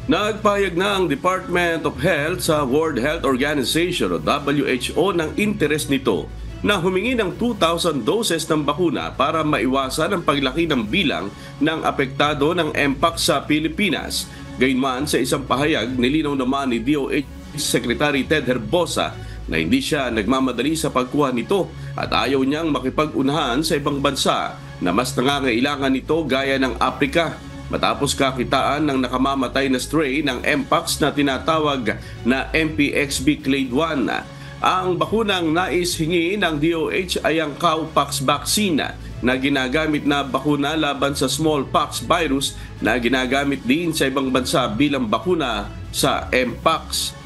Nagpahayag na ang Department of Health sa World Health Organization o WHO ng interes nito na humingi ng 2,000 doses ng bakuna para maiwasan ang paglaki ng bilang ng apektado ng Mpox sa Pilipinas. Gayunman, sa isang pahayag, nilinaw naman ni DOH Secretary Ted Herbosa na hindi siya nagmamadali sa pagkuha nito at ayaw niyang makipag-unahan sa ibang bansa na mas nangangailangan nito gaya ng Afrika. Matapos kakitaan ng nakamamatay na strain ng Mpox na tinatawag na MPXB Clade 1. Ang bakunang nais hingi ng DOH ay ang cowpox vaccine na ginagamit na bakuna laban sa smallpox virus na ginagamit din sa ibang bansa bilang bakuna sa Mpox.